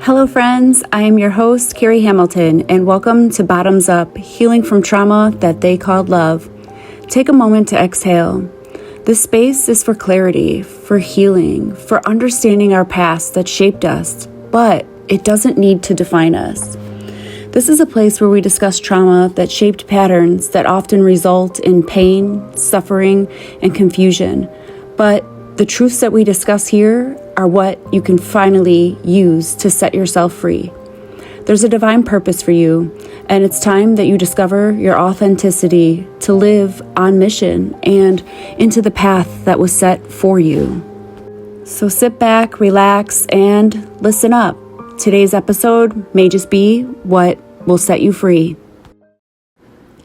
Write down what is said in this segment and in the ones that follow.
Hello friends, I am your host, Carrie Hamilton, and welcome to Bottoms Up, Healing from Trauma That They Called Love. Take a moment to exhale. This space is for clarity, for healing, for understanding our past that shaped us, but it doesn't need to define us. This is a place where we discuss trauma that shaped patterns that often result in pain, suffering, and confusion. But the truths that we discuss here are what you can finally use to set yourself free. There's a divine purpose for you, and it's time that you discover your authenticity to live on mission and into the path that was set for you. So sit back, relax, and listen up. Today's episode may just be what will set you free.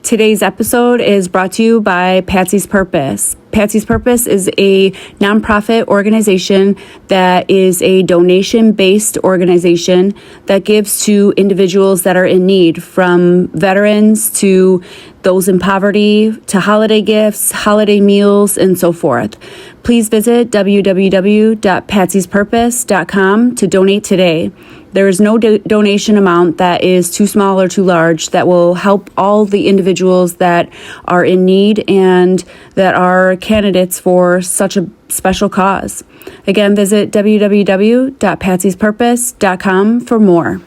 Today's episode is brought to you by Patsy's Purpose. Patsy's Purpose is a nonprofit organization that is a donation-based organization that gives to individuals that are in need, from veterans to those in poverty, to holiday gifts, holiday meals, and so forth. Please visit www.patsyspurpose.com to donate today. There is no donation amount that is too small or too large that will help all the individuals that are in need and that are candidates for such a special cause. Again, visit www.patsyspurpose.com for more.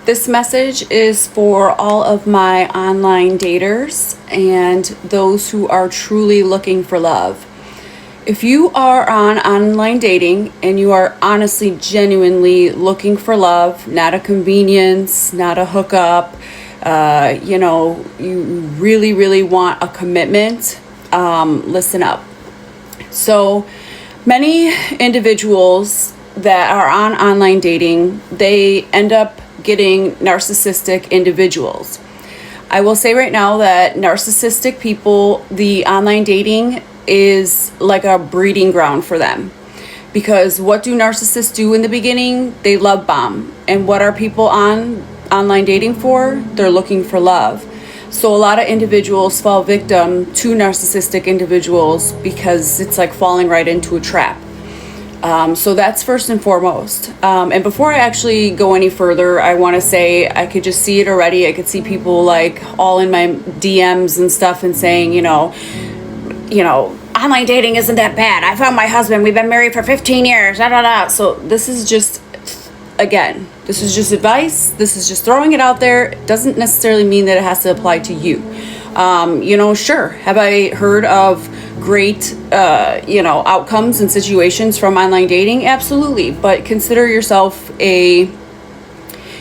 This message is for all of my online daters and those who are truly looking for love. If you are on online dating and you are honestly, genuinely looking for love, not a convenience, not a hookup, you really, really want a commitment, listen up. So many individuals that are on online dating, they end up getting narcissistic individuals. I will say right now that narcissistic people, the online dating is like a breeding ground for them. Because what do narcissists do in the beginning? They love bomb. And what are people on online dating for? They're looking for love. So a lot of individuals fall victim to narcissistic individuals because it's like falling right into a trap. So that's first and foremost. And before I actually go any further, I want to say I could just see it already. I could see people like all in my DMs and stuff and saying, online dating isn't that bad. I found my husband. We've been married for 15 years. So this is just, again, this is just advice. This is just throwing it out there. It doesn't necessarily mean that it has to apply to you. Sure. Have I heard of great, outcomes and situations from online dating? Absolutely. But consider yourself a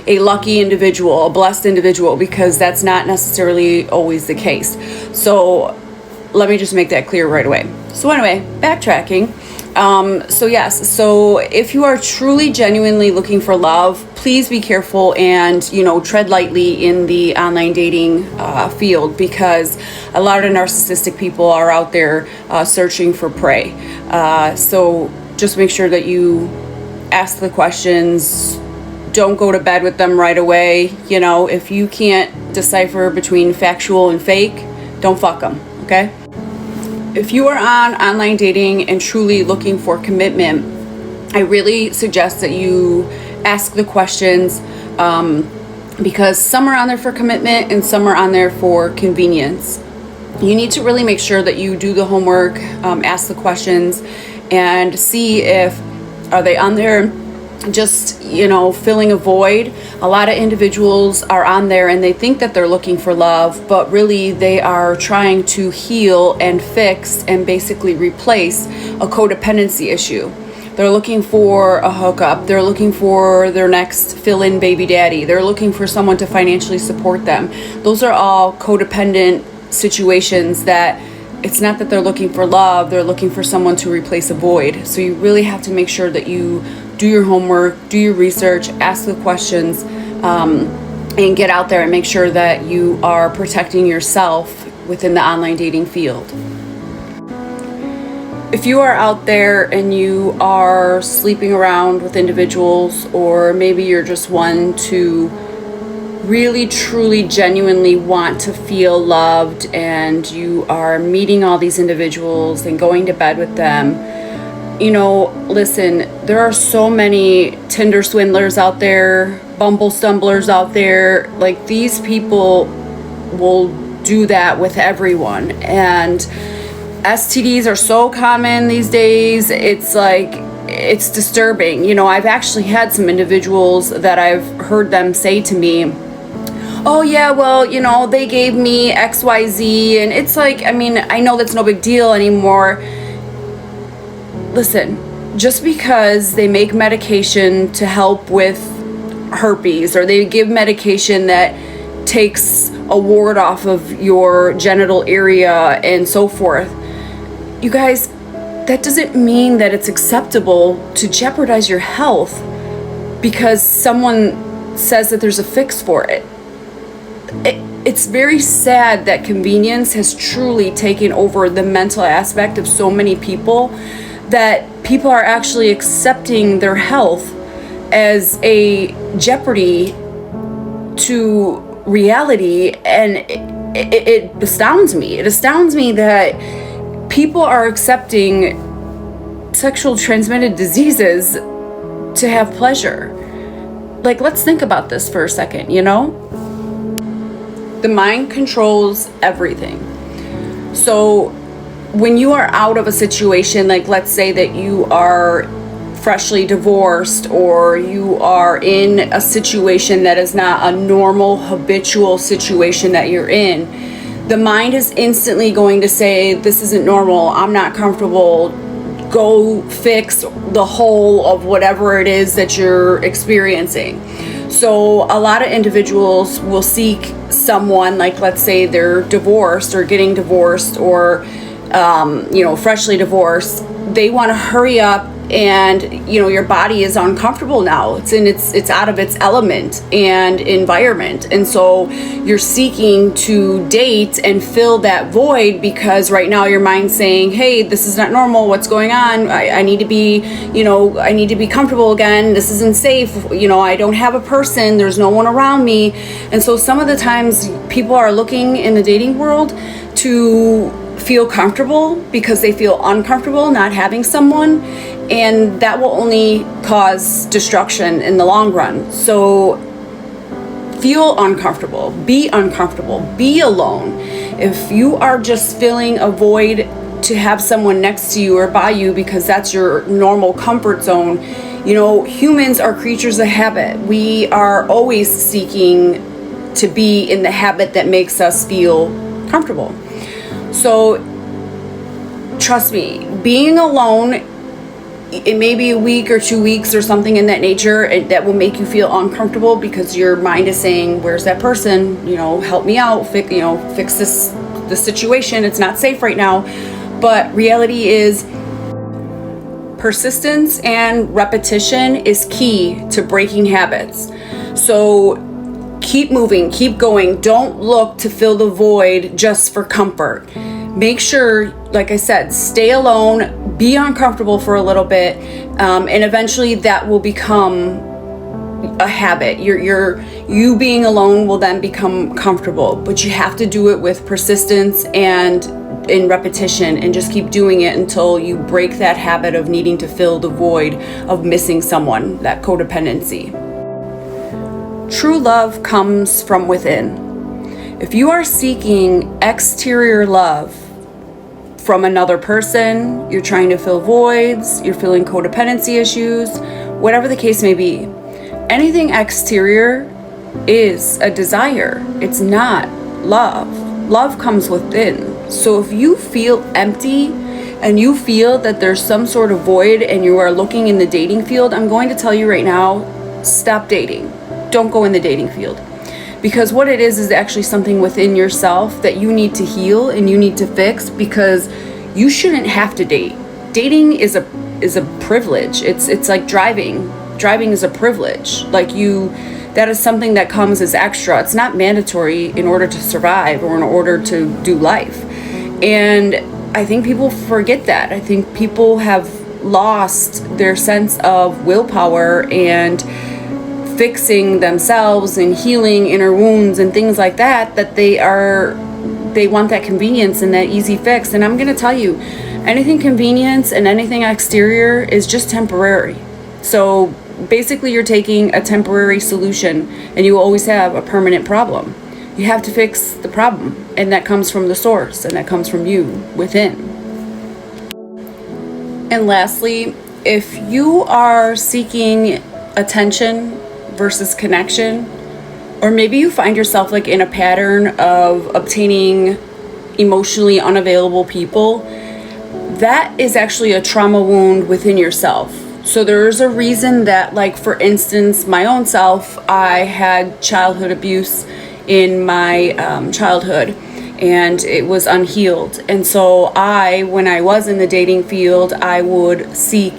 lucky individual, a blessed individual, because that's not necessarily always the case. So let me just make that clear right away. So anyway, backtracking. So if you are truly genuinely looking for love, please be careful and, tread lightly in the online dating field, because a lot of narcissistic people are out there searching for prey. So just make sure that you ask the questions. Don't go to bed with them right away. If you can't decipher between factual and fake, don't fuck them, okay? If you are on online dating and truly looking for commitment, I really suggest that you ask the questions, because some are on there for commitment and some are on there for convenience. You need to really make sure that you do the homework, ask the questions, and see if are they on there just, filling a void. A lot of individuals are on there and they think that they're looking for love, but really they are trying to heal and fix and basically replace a codependency issue. They're looking for a hookup. They're looking for their next fill-in baby daddy. They're looking for someone to financially support them. Those are all codependent situations that it's not that they're looking for love, they're looking for someone to replace a void. So you really have to make sure that you do your homework, do your research, ask the questions, and get out there and make sure that you are protecting yourself within the online dating field. If you are out there and you are sleeping around with individuals, or maybe you're just one to really, truly, genuinely want to feel loved and you are meeting all these individuals and going to bed with them, listen, There are so many Tinder swindlers out there, Bumble stumblers out there. Like, these people will do that with everyone. And STDs are so common these days. It's like, it's disturbing. You know, I've actually had some individuals that I've heard them say to me, oh yeah, well, you know, they gave me XYZ. And it's like, I mean, I know that's no big deal anymore. Listen, just because they make medication to help with herpes, or they give medication that takes a wart off of your genital area and so forth, you guys, that doesn't mean that it's acceptable to jeopardize your health because someone says that there's a fix for it. It's very sad that convenience has truly taken over the mental aspect of so many people, that people are actually accepting their health as a jeopardy to reality. And it astounds me. It astounds me that people are accepting sexual transmitted diseases to have pleasure. Like, let's think about this for a second, you know? The mind controls everything. So when you are out of a situation, like let's say that you are freshly divorced, or you are in a situation that is not a normal, habitual situation that you're in, the mind is instantly going to say, this isn't normal, I'm not comfortable, go fix the hole of whatever it is that you're experiencing. So a lot of individuals will seek someone, like let's say they're divorced or getting divorced, or freshly divorced. They want to hurry up, and your body is uncomfortable now. It's out of its element and environment, and so you're seeking to date and fill that void, because right now your mind's saying, hey, this is not normal, what's going on? I need to be I need to be comfortable again, this isn't safe, I don't have a person, there's no one around me. And so some of the times people are looking in the dating world to feel comfortable because they feel uncomfortable not having someone, and that will only cause destruction in the long run. So feel uncomfortable, be alone. If you are just filling a void to have someone next to you or by you because that's your normal comfort zone, humans are creatures of habit. We are always seeking to be in the habit that makes us feel comfortable. So trust me, being alone, it may be a week or 2 weeks or something in that nature, that will make you feel uncomfortable because your mind is saying, where's that person? Help me out, fix this situation. It's not safe right now. But reality is, persistence and repetition is key to breaking habits. So keep moving, keep going. Don't look to fill the void just for comfort. Make sure, like I said, stay alone, be uncomfortable for a little bit, and eventually that will become a habit. You being alone will then become comfortable, but you have to do it with persistence and in repetition, and just keep doing it until you break that habit of needing to fill the void of missing someone, that codependency. True love comes from within. If you are seeking exterior love from another person, you're trying to fill voids, you're feeling codependency issues, whatever the case may be, anything exterior is a desire. It's not love. Love comes within. So if you feel empty and you feel that there's some sort of void and you are looking in the dating field, I'm going to tell you right now, stop dating. Don't go in the dating field. Because what it is actually something within yourself that you need to heal and you need to fix, because you shouldn't have to date. Dating is a privilege. It's like driving. Driving is a privilege. That is something that comes as extra. It's not mandatory in order to survive or in order to do life. And I think people forget that. I think people have lost their sense of willpower and fixing themselves and healing inner wounds and things like that, that they want that convenience and that easy fix. And I'm going to tell you, anything convenience and anything exterior is just temporary. So basically you're taking a temporary solution and you always have a permanent problem. You have to fix the problem, and that comes from the source, and that comes from you within. And lastly, if you are seeking attention versus connection, or maybe you find yourself like in a pattern of obtaining emotionally unavailable people, that is actually a trauma wound within yourself. So there's a reason that, like, for instance, my own self, I had childhood abuse in my childhood, and it was unhealed. And so when I was in the dating field, I would seek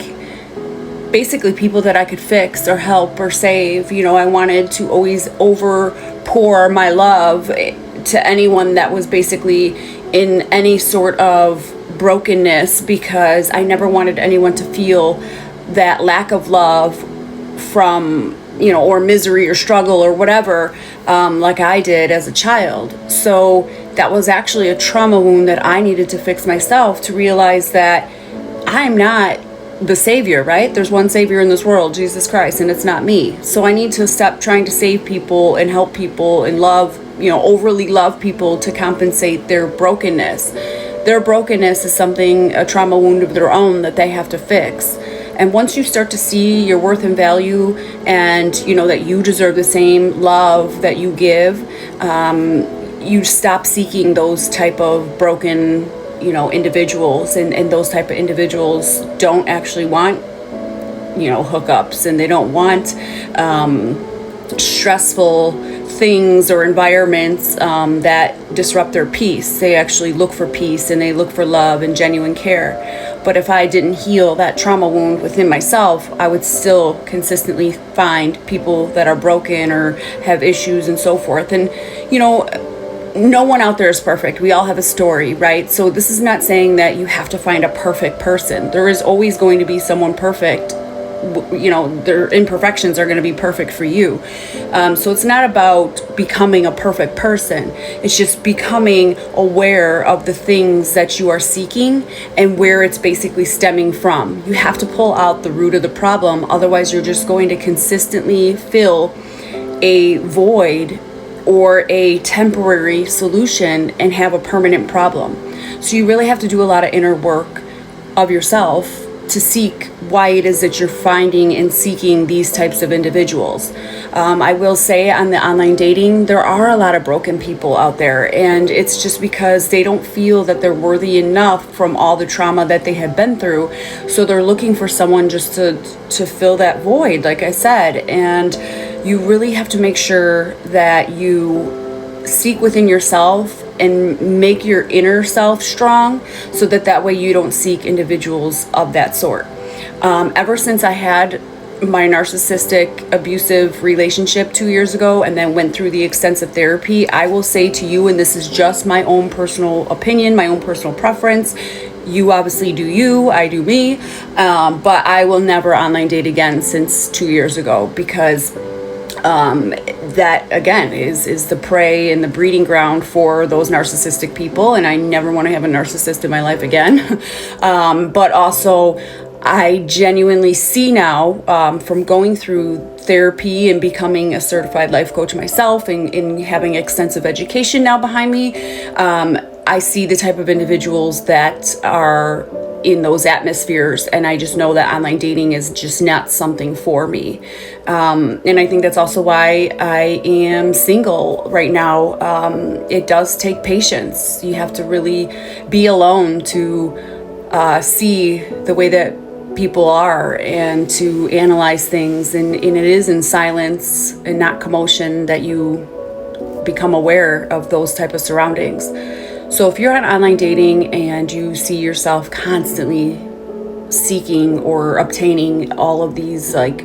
basically people that I could fix or help or save. I wanted to always pour my love to anyone that was basically in any sort of brokenness, because I never wanted anyone to feel that lack of love from, or misery or struggle or whatever, like I did as a child. So that was actually a trauma wound that I needed to fix myself, to realize that I'm not the savior, right? There's one savior in this world, Jesus Christ, and it's not me. So I need to stop trying to save people and help people and love, overly love people to compensate their brokenness. Their brokenness is a trauma wound of their own that they have to fix. And once you start to see your worth and value, and that you deserve the same love that you give, you stop seeking those type of broken individuals, and those type of individuals don't actually want hookups, and they don't want stressful things or environments that disrupt their peace. They actually look for peace, and they look for love and genuine care. But if I didn't heal that trauma wound within myself, I would still consistently find people that are broken or have issues and so forth. And no one out there is perfect. We all have a story, right? So this is not saying that you have to find a perfect person. There is always going to be someone perfect. Their imperfections are going to be perfect for you. So it's not about becoming a perfect person. It's just becoming aware of the things that you are seeking and where it's basically stemming from. You have to pull out the root of the problem. Otherwise, you're just going to consistently fill a void or a temporary solution and have a permanent problem. So you really have to do a lot of inner work of yourself to seek why it is that you're finding and seeking these types of individuals. I will say, on the online dating, there are a lot of broken people out there, and it's just because they don't feel that they're worthy enough from all the trauma that they have been through. So they're looking for someone just to fill that void, like I said. And you really have to make sure that you seek within yourself and make your inner self strong, so that way you don't seek individuals of that sort. Ever since I had my narcissistic abusive relationship 2 years ago, and then went through the extensive therapy, I will say to you, and this is just my own personal opinion, my own personal preference, you obviously do you, I do me, but I will never online date again since 2 years ago, because that again is the prey and the breeding ground for those narcissistic people, and I never want to have a narcissist in my life again. But also, I genuinely see now, from going through therapy and becoming a certified life coach myself, and having extensive education now behind me, I see the type of individuals that are in those atmospheres, and I just know that online dating is just not something for me. And I think that's also why I am single right now. It does take patience. You have to really be alone to see the way that people are, and to analyze things, and it is in silence and not commotion that you become aware of those type of surroundings. So if you're on online dating and you see yourself constantly seeking or obtaining all of these like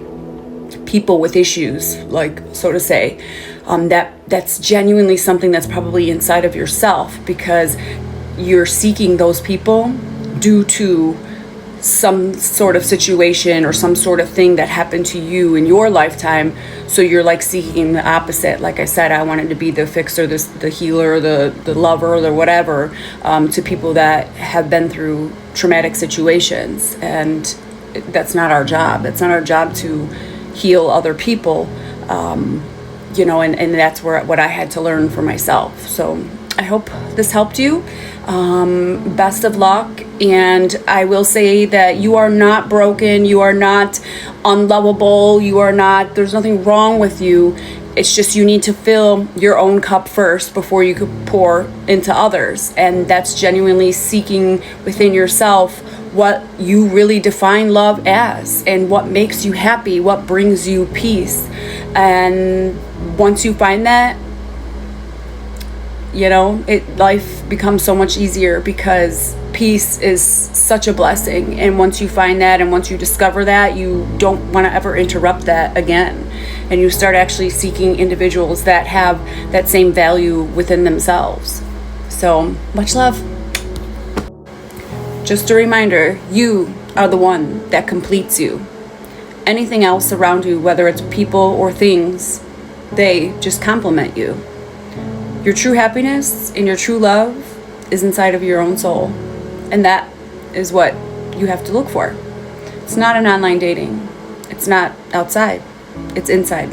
people with issues, like so to say, that's genuinely something that's probably inside of yourself, because you're seeking those people due to some sort of situation or some sort of thing that happened to you in your lifetime. So you're like seeking the opposite. Like I said, I wanted to be the fixer, the healer, the lover, the whatever, to people that have been through traumatic situations. And that's not our job. It's not our job to heal other people. You know, and that's what I had to learn for myself. So I hope this helped you. Best of luck. And I will say that you are not broken. You are not unlovable. There's nothing wrong with you. It's just you need to fill your own cup first before you could pour into others. And that's genuinely seeking within yourself what you really define love as and what makes you happy, what brings you peace. And once you find that, you know, life becomes so much easier, because peace is such a blessing. And once you find that and once you discover that, you don't want to ever interrupt that again. And you start actually seeking individuals that have that same value within themselves. So much love. Just a reminder, you are the one that completes you. Anything else around you, whether it's people or things, they just complement you. Your true happiness and your true love is inside of your own soul. And that is what you have to look for. It's not an online dating. It's not outside. It's inside.